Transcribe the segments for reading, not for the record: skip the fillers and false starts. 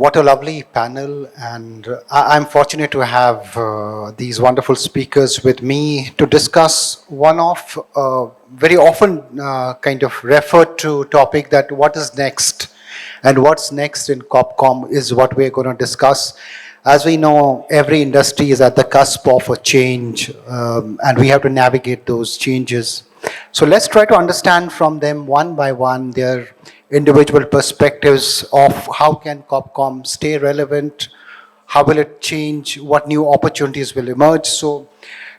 What a lovely panel, and I'm fortunate to have these wonderful speakers with me to discuss one of very often kind of referred to topic that what is next, and what's next in COPCOM is what we're going to discuss. As we know, every industry is at the cusp of a change, and we have to navigate those changes. So let's try to understand from them one by one their individual perspectives of how can COPCOM stay relevant, how will it change, what new opportunities will emerge. So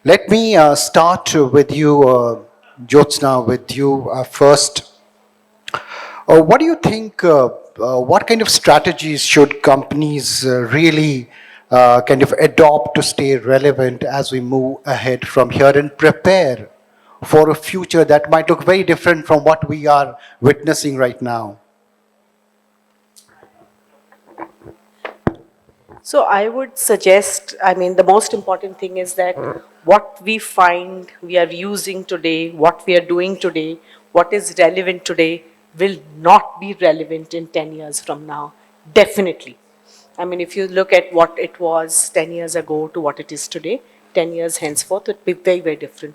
let me start with you, Jyotsna, with you first. What do you think, what kind of strategies should companies really kind of adopt to stay relevant as we move ahead from here and prepare for a future that might look very different from what we are witnessing right now? So I would suggest, the most important thing is that what we find we are using today, what we are doing today, what is relevant today will not be relevant in 10 years from now. Definitely. If you look at what it was 10 years ago to what it is today, 10 years henceforth, it will be very, very different.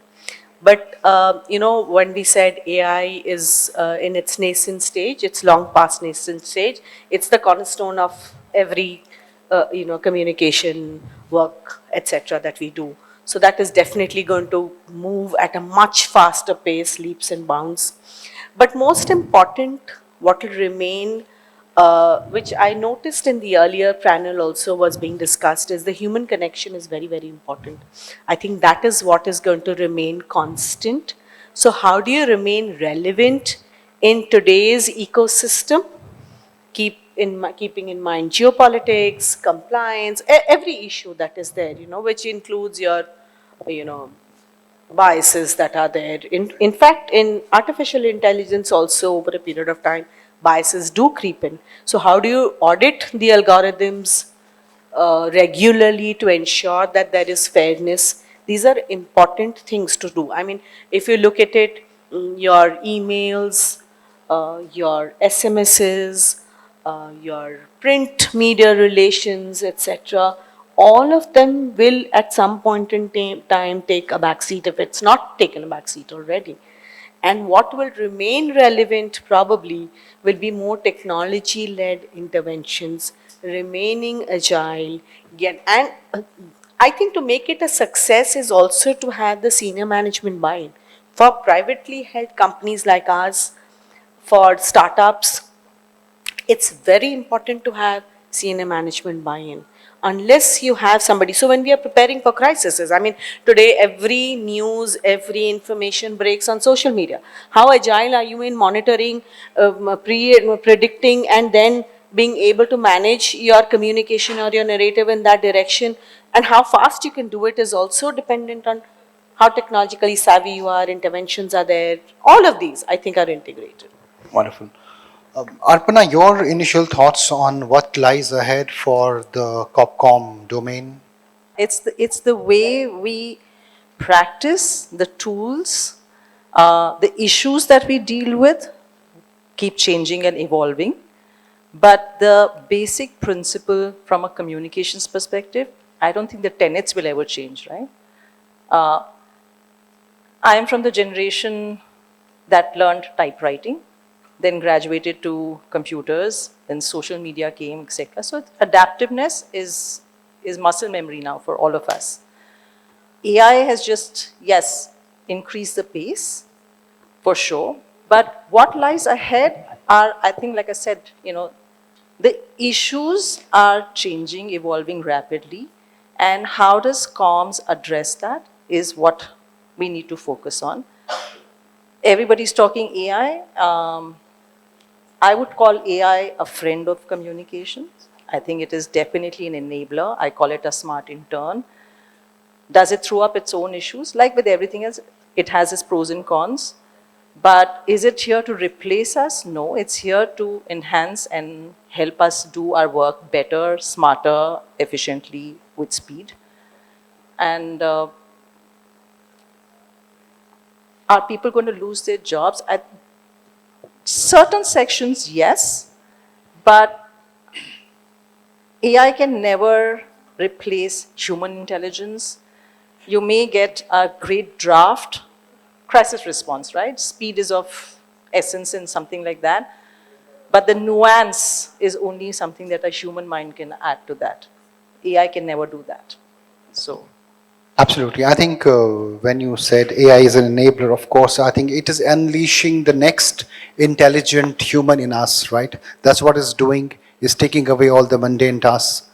But, when we said AI is in its nascent stage, it's long past nascent stage, it's the cornerstone of every, communication work, etc. that we do. So that is definitely going to move at a much faster pace, leaps and bounds. But most important, what will remain, which I noticed in the earlier panel also was being discussed, is the human connection is very, very important. I think that is what is going to remain constant. So how do you remain relevant in today's ecosystem? Keeping in mind geopolitics, compliance, every issue that is there, which includes your, you know, biases that are there. In fact, in artificial intelligence also over a period of time, biases do creep in. So how do you audit the algorithms regularly to ensure that there is fairness? These are important things to do. If you look at it, your emails, your SMSs, your print media relations, etc., all of them will at some point in time take a backseat if it's not taken a backseat already. And what will remain relevant probably will be more technology-led interventions, remaining agile, and I think to make it a success is also to have the senior management buy-in. For privately held companies like ours, for startups, it's very important to have senior management buy-in. Unless you have somebody, so when we are preparing for crises, today every news, every information breaks on social media. How agile are you in monitoring, predicting, and then being able to manage your communication or your narrative in that direction? And how fast you can do it is also dependent on how technologically savvy you are, interventions are there. All of these, I think, are integrated. Wonderful. Arpana, your initial thoughts on what lies ahead for the COPCOM domain? It's the way we practice the tools, the issues that we deal with keep changing and evolving. But the basic principle from a communications perspective, I don't think the tenets will ever change, right? I am from the generation that learned typewriting, then graduated to computers, then social media came, etc. So adaptiveness is muscle memory now for all of us. AI has just, yes, increased the pace, for sure. But what lies ahead are, I think, like I said, the issues are changing, evolving rapidly. And how does comms address that is what we need to focus on. Everybody's talking AI. I would call AI a friend of communications. I think it is definitely an enabler. I call it a smart intern. Does it throw up its own issues? Like with everything else, it has its pros and cons. But is it here to replace us? No, it's here to enhance and help us do our work better, smarter, efficiently, with speed. And are people going to lose their jobs? At certain sections, yes. But AI can never replace human intelligence. You may get a great draft, crisis response, right? Speed is of essence in something like that. But the nuance is only something that a human mind can add to that. AI can never do that. So, Absolutely. I think when you said AI is an enabler, of course, I think it is unleashing the next intelligent human in us, right? That's what it's doing, is taking away all the mundane tasks.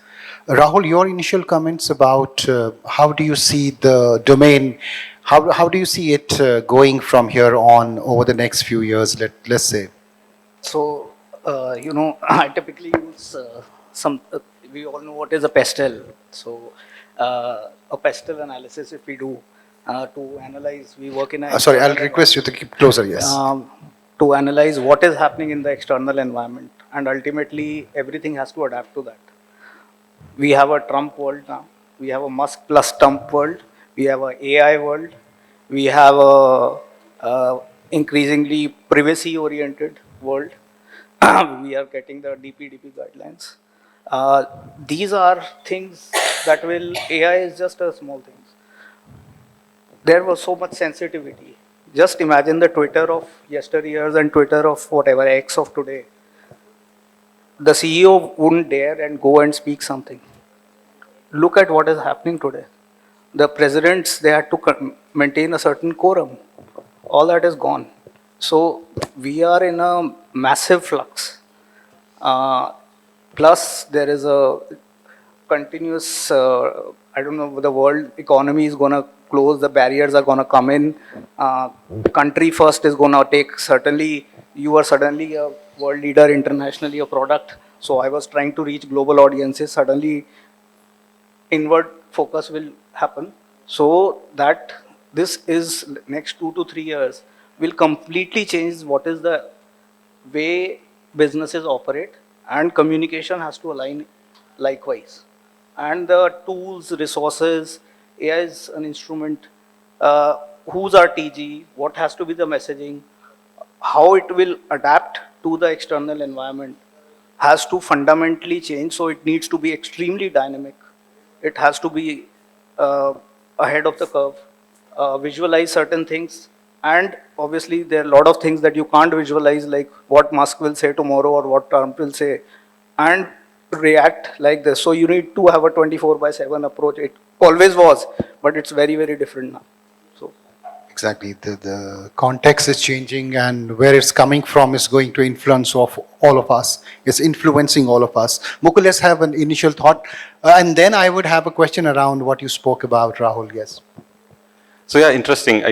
Rahul, your initial comments about how do you see the domain, how do you see it going from here on over the next few years, let's say? So, I typically use we all know what is a pestle. So, a pestle analysis, if we do, to analyze, we work in an Sorry, I'll external request you to keep closer, yes. to analyze what is happening in the external environment. And ultimately, everything has to adapt to that. We have a Trump world now. We have a Musk plus Trump world. We have a AI world. We have a increasingly privacy-oriented world. We are getting the DPDP guidelines. These are things that will, AI is just a small thing. There was so much sensitivity. Just imagine the Twitter of yesteryears and Twitter of whatever, X of today. The CEO wouldn't dare and go and speak something. Look at what is happening today. The presidents, they had to maintain a certain quorum. All that is gone. So we are in a massive flux. Plus, there is a continuous, I don't know, the world economy is going to close, the barriers are going to come in. Country first is going to take, certainly, you are suddenly a world leader internationally, a product. So I was trying to reach global audiences. Suddenly, inward focus will happen. So that this is next 2 to 3 years will completely change what is the way businesses operate, and communication has to align likewise. And the tools, resources, AI is an instrument. Who's our TG? What has to be the messaging? How it will adapt to the external environment has to fundamentally change. So it needs to be extremely dynamic. It has to be ahead of the curve, visualize certain things. And obviously, there are a lot of things that you can't visualize, like what Musk will say tomorrow or what Trump will say, and react like this. So you need to have a 24/7 approach. It always was, but it's very, very different now. So. Exactly. The context is changing, and where it's coming from is going to influence of all of us. It's influencing all of us. Mukul, let's have an initial thought. And then I would have a question around what you spoke about, Rahul. Yes. So yeah, interesting.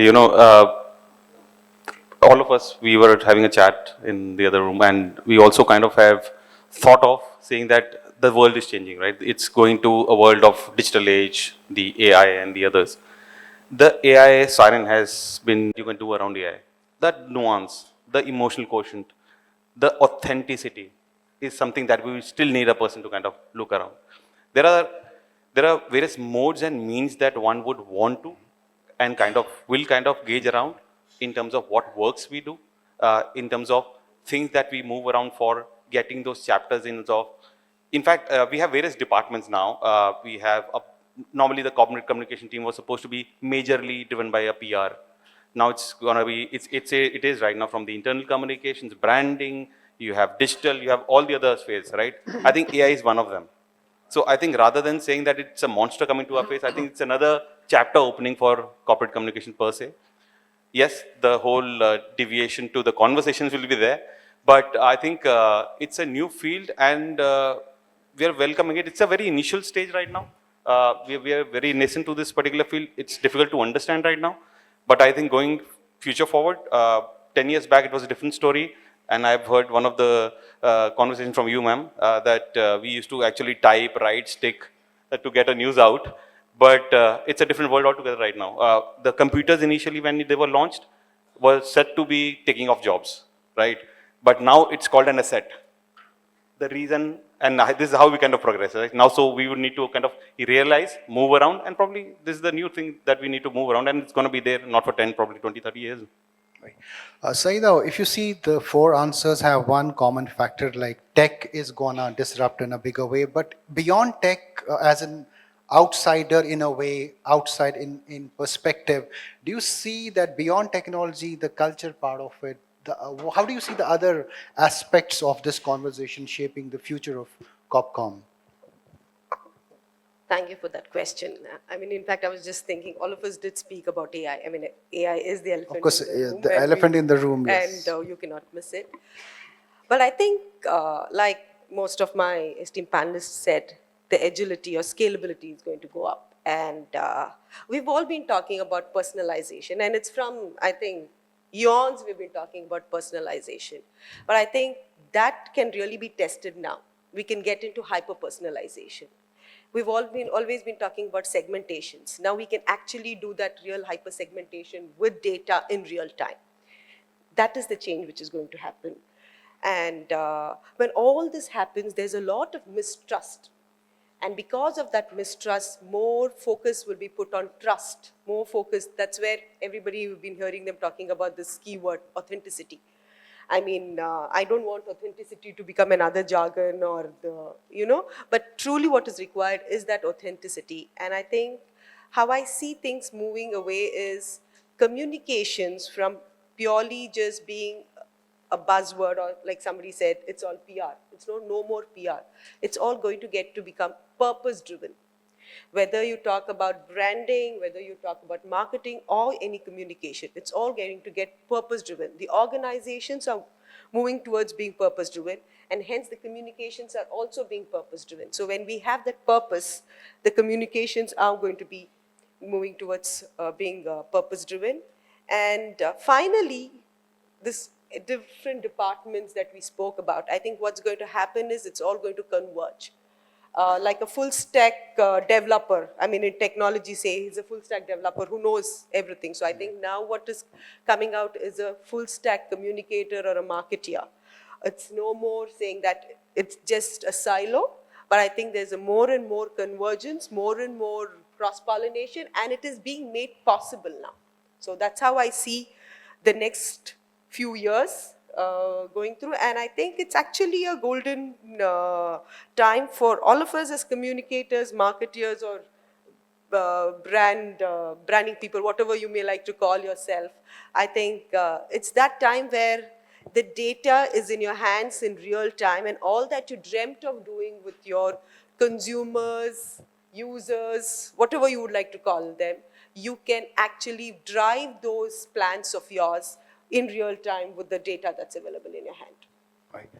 All of us, we were having a chat in the other room, and we also kind of have thought of saying that the world is changing, right? It's going to a world of digital age, the AI and the others. The AI siren has been, you can do around AI. That nuance, the emotional quotient, the authenticity is something that we still need a person to kind of look around. There are, there are various modes and means that one would want to and kind of will kind of gauge around in terms of what works we do, in terms of things that we move around for getting those chapters in fact, we have various departments now. We have normally the corporate communication team was supposed to be majorly driven by a PR. Now it's going to be, it is right now from the internal communications, branding, you have digital, you have all the other spheres, right? I think AI is one of them. So I think rather than saying that it's a monster coming to our face, I think it's another chapter opening for corporate communication per se. Yes, the whole deviation to the conversations will be there, but I think it's a new field, and we are welcoming it. It's a very initial stage right now. We are very nascent to this particular field. It's difficult to understand right now, but I think going future forward, 10 years back it was a different story, and I've heard one of the conversations from you, ma'am, that we used to actually type, write, stick to get a news out. But it's a different world altogether right now. The computers initially, when they were launched, were set to be taking off jobs, right? But now it's called an asset. The reason, and this is how we kind of progress, right? Now, so we would need to kind of realize, move around, and probably this is the new thing that we need to move around, and it's going to be there not for 10, probably 20, 30 years. Right. Saida, if you see the four answers have one common factor, like tech is gonna disrupt in a bigger way, but beyond tech, as an outsider in a way, outside in perspective, do you see that beyond technology, the culture part of it, how do you see the other aspects of this conversation shaping the future of Copcom? Thank you for that question. I mean, in fact, I was just thinking, all of us did speak about AI. I mean, AI is the elephant Of course, in the room. the and elephant in the room, yes. And you cannot miss it. But I think, like most of my esteemed panelists said, the agility or scalability is going to go up. And we've all been talking about personalization, and it's from, I think, eons we've been talking about personalization. But I think that can really be tested now. We can get into hyper-personalization. We've always been talking about segmentations. Now we can actually do that real hyper-segmentation with data in real time. That is the change which is going to happen. And when all this happens, there's a lot of mistrust. And because of that mistrust, more focus will be put on trust, more focus. That's where everybody, you've been hearing them talking about this keyword, authenticity. I mean, I don't want authenticity to become another jargon or but truly what is required is that authenticity. And I think how I see things moving away is communications from purely just being a buzzword, or like somebody said, it's all PR. It's no more PR. It's all going to get to become purpose driven. Whether you talk about branding, whether you talk about marketing or any communication, it's all going to get purpose driven. The organizations are moving towards being purpose driven, and hence the communications are also being purpose driven. So when we have that purpose, the communications are going to be moving towards being purpose driven. And finally, this different departments that we spoke about, I think what's going to happen is it's all going to converge. Like a full stack developer. I mean, in technology, say he's a full stack developer who knows everything. So I think now what is coming out is a full stack communicator or a marketeer. It's no more saying that it's just a silo, but I think there's a more and more convergence, more and more cross-pollination, and it is being made possible now. So that's how I see the next few years going through, and I think it's actually a golden time for all of us as communicators, marketeers, or branding people, whatever you may like to call yourself. I think it's that time where the data is in your hands in real time, and all that you dreamt of doing with your consumers, users, whatever you would like to call them, you can actually drive those plans of yours in real time with the data that's available in your hand. Right.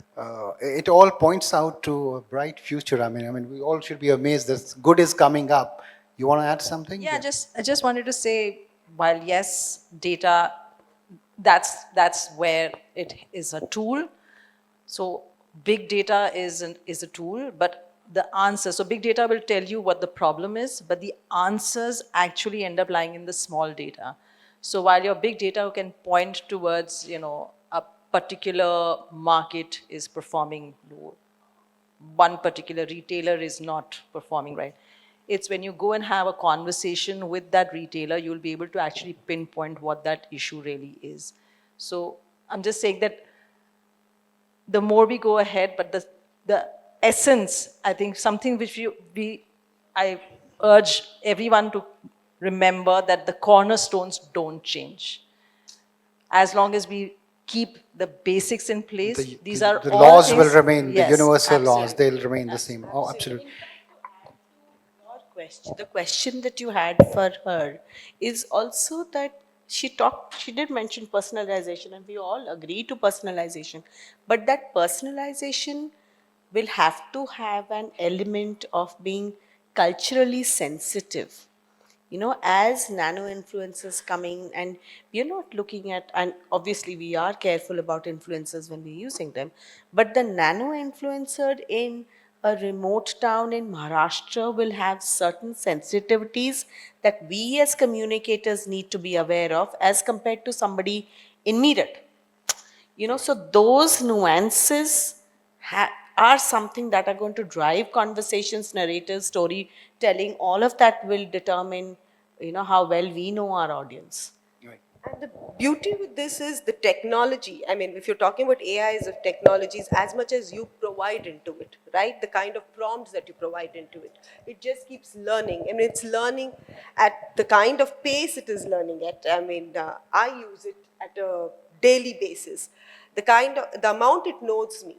It all points out to a bright future. I mean, we all should be amazed that good is coming up. You want to add something? Yeah, I just wanted to say, while yes, data, that's where it is a tool. So big data is a tool, but the answer, so big data will tell you what the problem is, but the answers actually end up lying in the small data. So while your big data can point towards, a particular market is performing low, one particular retailer is not performing right. It's when you go and have a conversation with that retailer, you'll be able to actually pinpoint what that issue really is. So I'm just saying that the more we go ahead, but the essence, I think something which I urge everyone to remember, that the cornerstones don't change. As long as we keep the basics in place, these are the all laws will things- remain, Yes, the universal laws, absolutely. they'll remain the same. Oh, absolutely. Your question, the question that you had for her is also that she did mention personalization, and we all agree to personalization, but that personalization will have to have an element of being culturally sensitive. As nano influencers coming, and we're not looking at, and obviously we are careful about influencers when we're using them, but the nano influencer in a remote town in Maharashtra will have certain sensitivities that we as communicators need to be aware of as compared to somebody in Meerut. So those nuances are something that are going to drive conversations, narratives, storytelling. All of that will determine, how well we know our audience. Right. And the beauty with this is the technology. I mean, if you're talking about AI as of technologies, as much as you provide into it, right? The kind of prompts that you provide into it, it just keeps learning. I mean, it's learning at the kind of pace it is learning at. I mean, I use it at a daily basis. The amount it knows me.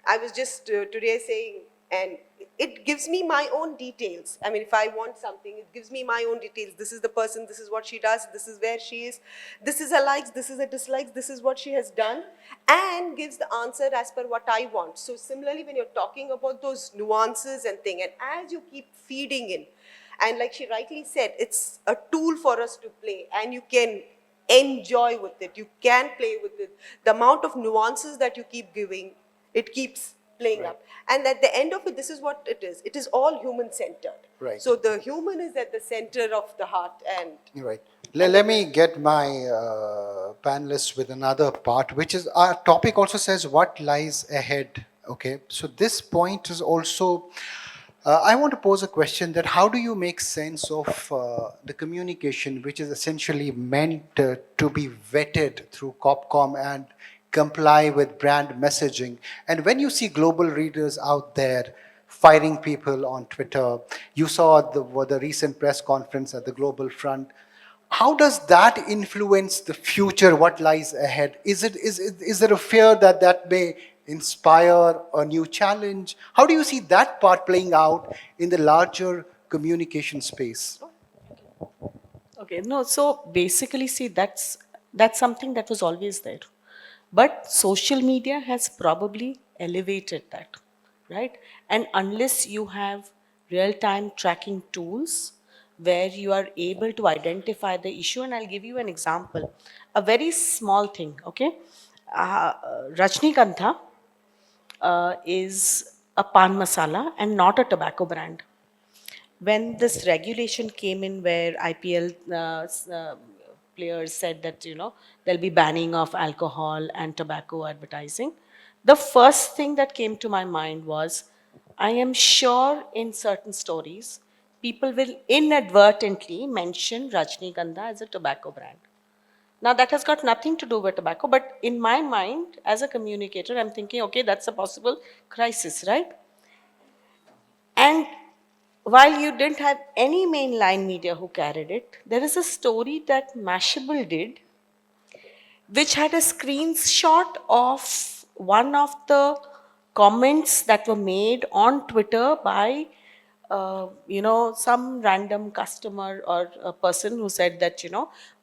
I was just today saying, and it gives me my own details. I mean, if I want something, it gives me my own details. This is the person, this is what she does, this is where she is, this is her likes, this is her dislikes, this is what she has done, and gives the answer as per what I want. So similarly, when you're talking about those nuances and thing, and as you keep feeding in, and like she rightly said, it's a tool for us to play, and you can enjoy with it, you can play with it. The amount of nuances that you keep giving, it keeps playing up. And at the end of it, this is what it is. It is all human-centered. Right. So the human is at the center of the heart, and Right. Let me get my panelists with another part, which is our topic also says what lies ahead. Okay. So this point is also, I want to pose a question that how do you make sense of the communication, which is essentially meant to be vetted through COPCOM and comply with brand messaging. And when you see global readers out there firing people on Twitter, you saw the recent press conference at the Global Front. How does that influence the future, what lies ahead? Is there a fear that that may inspire a new challenge? How do you see that part playing out in the larger communication space? Okay, no, so basically, see, that's something that was always there. But social media has probably elevated that, right? And unless you have real-time tracking tools where you are able to identify the issue, and I'll give you an example, a very small thing, okay? Rajnikantha is a pan masala and not a tobacco brand. When this regulation came in where IPL players said that, there'll be banning of alcohol and tobacco advertising, the first thing that came to my mind was, I am sure in certain stories, people will inadvertently mention Rajnigandha as a tobacco brand. Now, that has got nothing to do with tobacco, but in my mind, as a communicator, I'm thinking, okay, that's a possible crisis, right? And while you didn't have any mainline media who carried it, there is a story that Mashable did, which had a screenshot of one of the comments that were made on Twitter by, some random customer or a person who said that,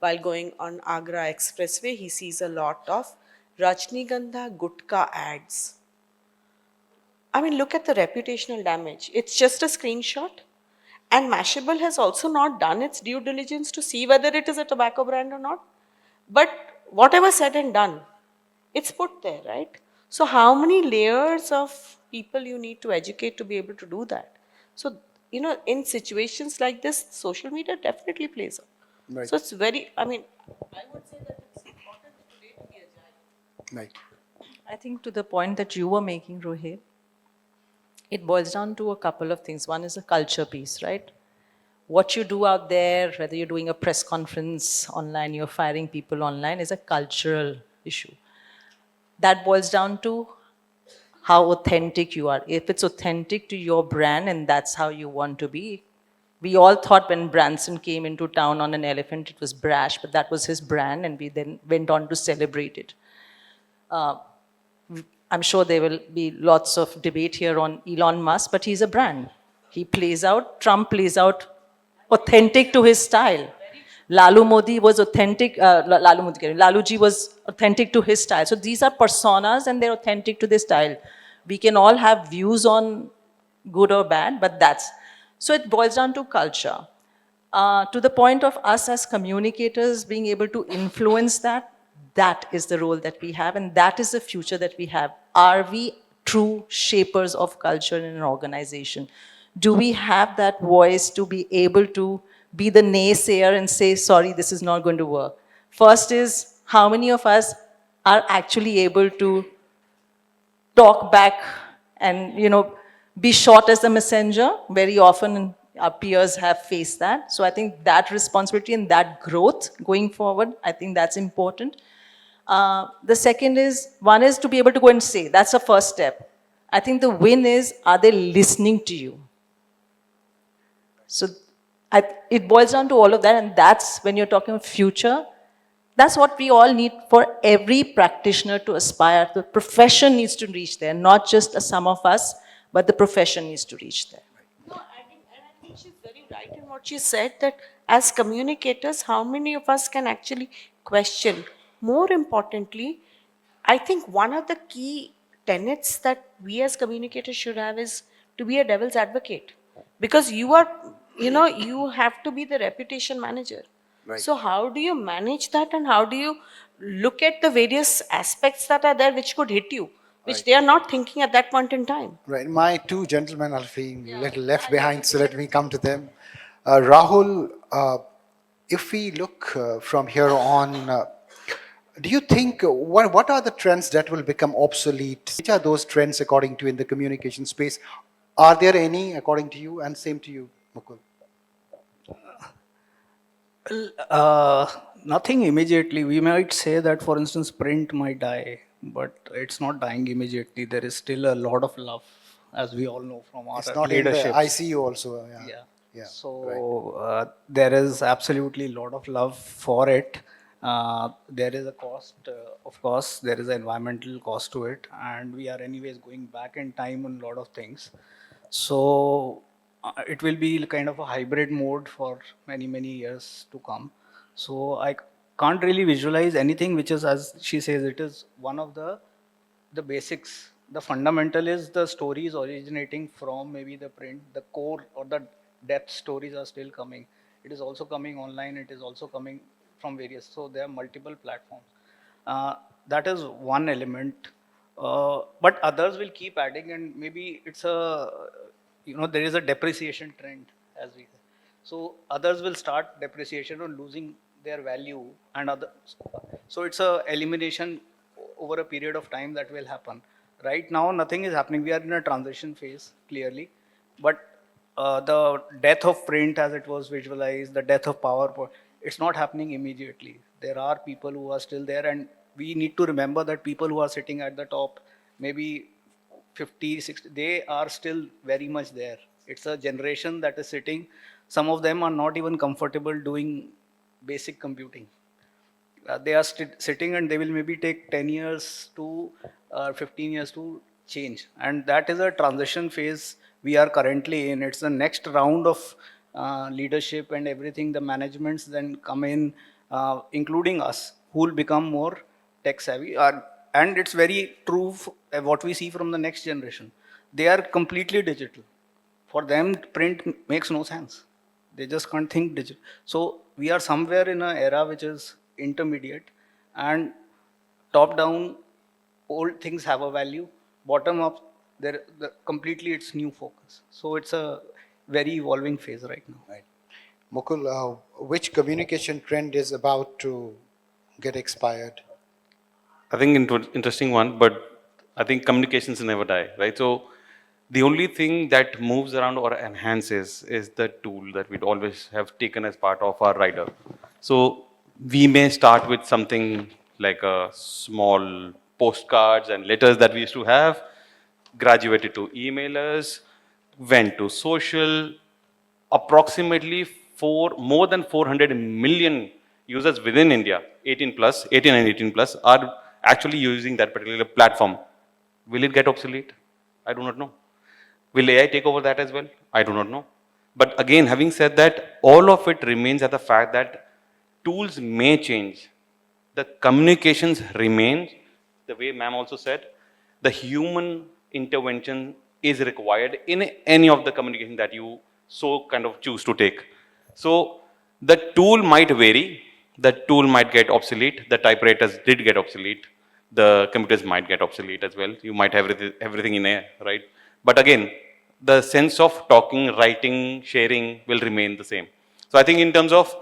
while going on Agra Expressway, he sees a lot of Rajnigandha Gutka ads. I mean, look at the reputational damage. It's just a screenshot. And Mashable has also not done its due diligence to see whether it is a tobacco brand or not. But whatever said and done, it's put there, right? So how many layers of people you need to educate to be able to do that? So, in situations like this, social media definitely plays up. Right. So it's very, I would say that it's important today to be agile. Right. I think to the point that you were making, Rohit, it boils down to a couple of things. One is a culture piece, right? What you do out there, whether you're doing a press conference online, you're firing people online, is a cultural issue. That boils down to how authentic you are. If it's authentic to your brand and that's how you want to be. We all thought when Branson came into town on an elephant, it was brash, but that was his brand, and we then went on to celebrate it. I'm sure there will be lots of debate here on Elon Musk, but he's a brand. He plays out, Trump plays out authentic to his style. Lalu Modi was authentic, Laluji was authentic to his style. So these are personas and they're authentic to their style. We can all have views on good or bad, but so it boils down to culture. To the point of us as communicators being able to influence that is the role that we have, and that is the future that we have. Are we true shapers of culture in an organization? Do we have that voice to be able to be the naysayer and say, sorry, this is not going to work? First is, how many of us are actually able to talk back and, be short as the messenger? Very often Our peers have faced that. So I think that responsibility and that growth going forward, I think that's important. The second is, one is to be able to go and say, that's the first step. I think the win is, are they listening to you? So it boils down to all of that, and that's when you're talking future. That's what we all need for every practitioner to aspire. The profession needs to reach there, not just a sum of us, but the profession needs to reach there. No, I think she's very right in what she said, that as communicators, how many of us can actually question? More importantly, I think one of the key tenets that we as communicators should have is to be a devil's advocate. Because you have to be the reputation manager. So how do you manage that, and how do you look at the various aspects that are there which could hit you, which they are not thinking at that point in time? Right. My two gentlemen are feeling a little left behind, so let me come to them. Rahul, if we look from here on, do you think what are the trends that will become obsolete? Which are those trends according to you in the communication space? Are there any according to you? And same to you, Mukul. Nothing immediately. We might say that, for instance, print might die, but it's not dying immediately. There is still a lot of love, as we all know from our It's not in the leadership. ICU also. Yeah. Yeah. Yeah. So there is absolutely a lot of love for it. There is a cost, of course, there is an environmental cost to it, and we are anyways going back in time on a lot of things. So it will be kind of a hybrid mode for many, many years to come. So I can't really visualize anything which is, as she says, it is one of the basics. The fundamental is the stories originating from maybe the print, the core or the depth stories are still coming. It is also coming online. It is also coming from various. So there are multiple platforms. That is one element. But others will keep adding, and maybe it's there is a depreciation trend, as we say. So others will start depreciation or losing their value, and so it's a elimination over a period of time that will happen. Right now, nothing is happening. We are in a transition phase, clearly, but the death of print, as it was visualized, the death of PowerPoint, it's not happening immediately. There are people who are still there, and we need to remember that people who are sitting at the top, maybe 50, 60, they are still very much there. It's a generation that is sitting. Some of them are not even comfortable doing basic computing. They are sitting, and they will maybe take 10 years to 15 years to change. And that is a transition phase we are currently in. It's the next round of leadership and everything. The managements then come in, including us, who will become more tech savvy. And it's very true what we see from the next generation. They are completely digital. For them, print makes no sense. They just can't think digital. So we are somewhere in an era which is intermediate, and top down, old things have a value. Bottom up, completely it's new focus. So it's a very evolving phase right now. Right. Mukul, which communication trend is about to get expired? I think interesting one, but I think communications never die, right? So the only thing that moves around or enhances is the tool that we'd always have taken as part of our rider. So we may start with something like a small postcards and letters that we used to have, graduated to emailers, went to social, approximately more than 400 million users within India, 18 plus, 18 and 18 plus, are actually using that particular platform. Will it get obsolete? I do not know. Will AI take over that as well? I do not know. But again, having said that, all of it remains at the fact that tools may change. The communications remain, the way ma'am also said, the human intervention is required in any of the communication that you so kind of choose to take. So the tool might vary, the tool might get obsolete, the typewriters did get obsolete, the computers might get obsolete as well. You might have everything in AI, right? But again, the sense of talking, writing, sharing will remain the same. So I think in terms of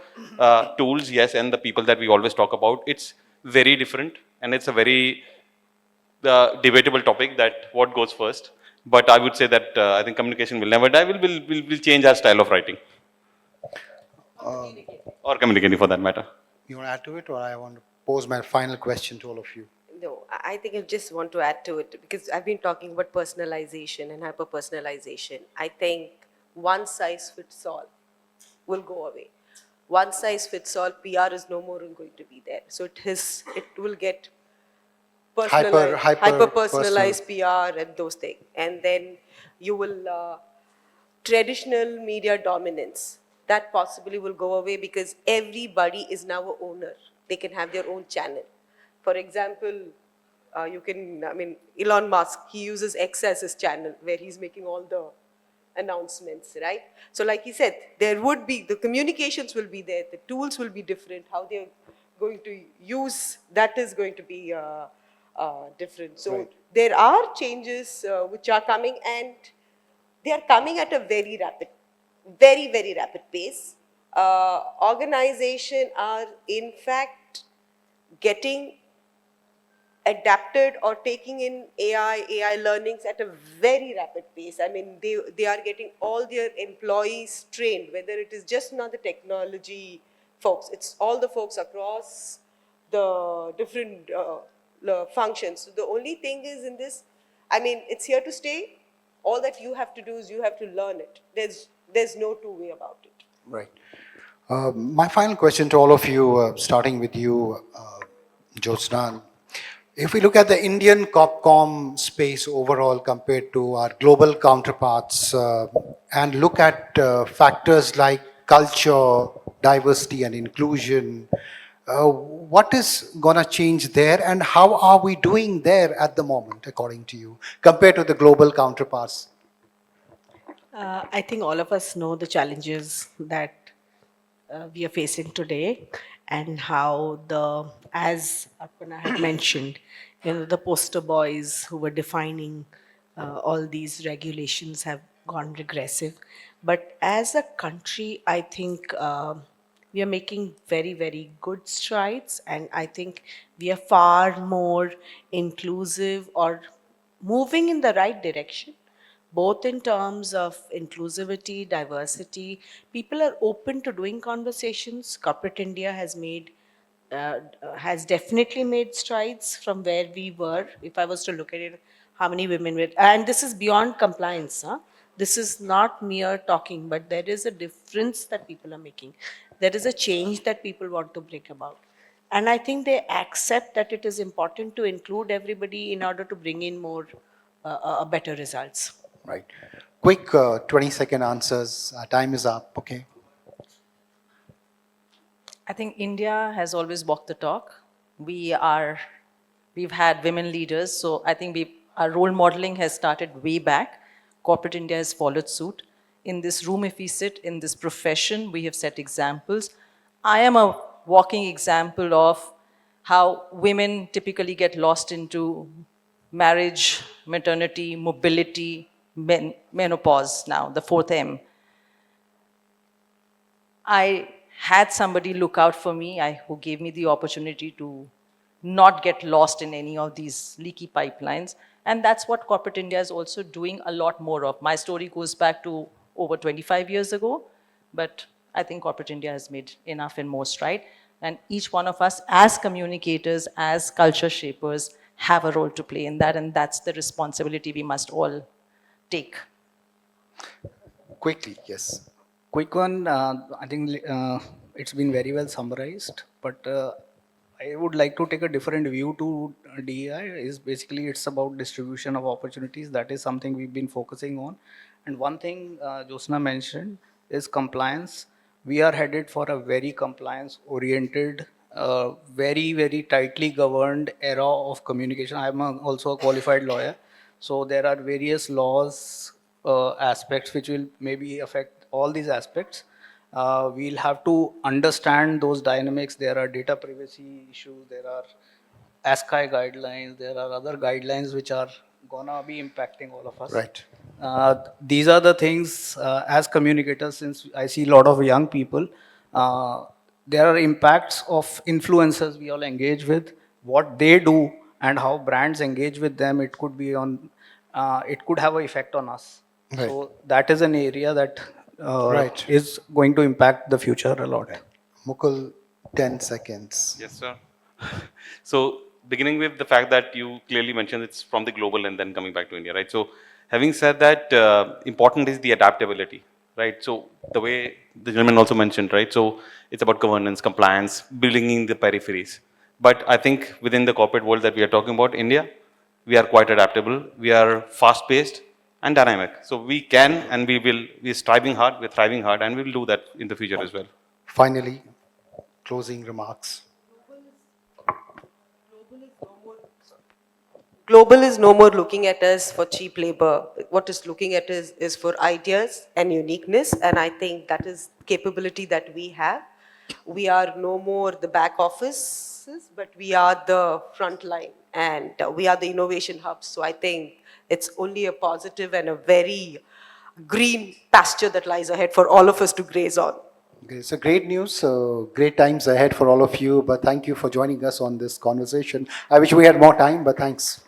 tools, yes, and the people that we always talk about, it's very different, and it's a very debatable topic that what goes first. But I would say that I think communication will never die. We'll change our style of writing. Or communicating for that matter. You want to add to it, or I want to pose my final question to all of you? No, I think I just want to add to it because I've been talking about personalization and hyper personalization. I think one size fits all will go away. One size fits all PR is no more going to be there. So it will get hyper personalized PR and those things. And then you will traditional media dominance that possibly will go away because everybody is now a owner. They can have their own channel. For example, Elon Musk, he uses X as his channel where he's making all the announcements, right? So like he said, the communications will be there, the tools will be different, how they're going to use, that is going to be different. So there are changes which are coming, and they are coming at a very rapid pace. Organization are in fact getting adapted or taking in AI learnings at a very rapid pace. I mean, they are getting all their employees trained, whether it is just not the technology folks, it's all the folks across the different functions. So the only thing is in this, I mean, it's here to stay. All that you have to do is you have to learn it. There's no two way about it. Right. My final question to all of you, starting with you, Jyotsna. If we look at the Indian CorpCom space overall compared to our global counterparts and look at factors like culture, diversity and inclusion, what is going to change there and how are we doing there at the moment, according to you, compared to the global counterparts? I think all of us know the challenges that we are facing today, and how as Arpana had mentioned, the poster boys who were defining all these regulations have gone regressive. But as a country, I think we are making very, very good strides, and I think we are far more inclusive or moving in the right direction, both in terms of inclusivity, diversity. People are open to doing conversations. Corporate India has definitely made strides from where we were. If I was to look at it, how many women were, and this is beyond compliance. This is not mere talking, but there is a difference that people are making. There is a change that people want to bring about. And I think they accept that it is important to include everybody in order to bring in more better results. Right. Quick 20-second answers. Time is up, okay? I think India has always walked the talk. We've had women leaders, so I think our role modeling has started way back. Corporate India has followed suit. In this room, if we sit in this profession, we have set examples. I am a walking example of how women typically get lost into marriage, maternity, mobility, menopause now, the fourth M. I had somebody look out for me who gave me the opportunity to not get lost in any of these leaky pipelines. And that's what corporate India is also doing a lot more of. My story goes back to over 25 years ago, but I think corporate India has made enough and more stride. And each one of us as communicators, as culture shapers, have a role to play in that, and that's the responsibility we must all take. Quickly, yes. Quick one, I think it's been very well summarized, but I would like to take a different view to DEI. Is basically it's about distribution of opportunities. That is something we've been focusing on. And one thing Jyotsna mentioned is compliance. We are headed for a very compliance-oriented, very, very tightly governed era of communication. I'm also a qualified lawyer. So there are various laws, aspects which will maybe affect all these aspects. We'll have to understand those dynamics. There are data privacy issues, there are ASCI guidelines, there are other guidelines which are gonna be impacting all of us. Right. These are the things as communicators, since I see a lot of young people, there are impacts of influencers we all engage with, what they do and how brands engage with them. It could be on it could have an effect on us. Right. So that is an area that Right. is going to impact the future a lot. Mukul, 10 seconds. Yes, sir. So beginning with the fact that you clearly mentioned it's from the global and then coming back to India, right? So having said that, important is the adaptability, right? So the way the gentleman also mentioned, right? So it's about governance, compliance, building in the peripheries. But I think within the corporate world that we are talking about, India, we are quite adaptable. We are fast-paced and dynamic. So we can and we will. We're striving hard. We're thriving hard, and we will do that in the future as well. Finally, closing remarks. Global is no more looking at us for cheap labor. What is looking at us is for ideas and uniqueness, and I think that is capability that we have. We are no more the back offices, but we are the front line, and we are the innovation hubs. So I think it's only a positive and a very green pasture that lies ahead for all of us to graze on. Okay, so great news, great times ahead for all of you, but thank you for joining us on this conversation. I wish we had more time, but thanks.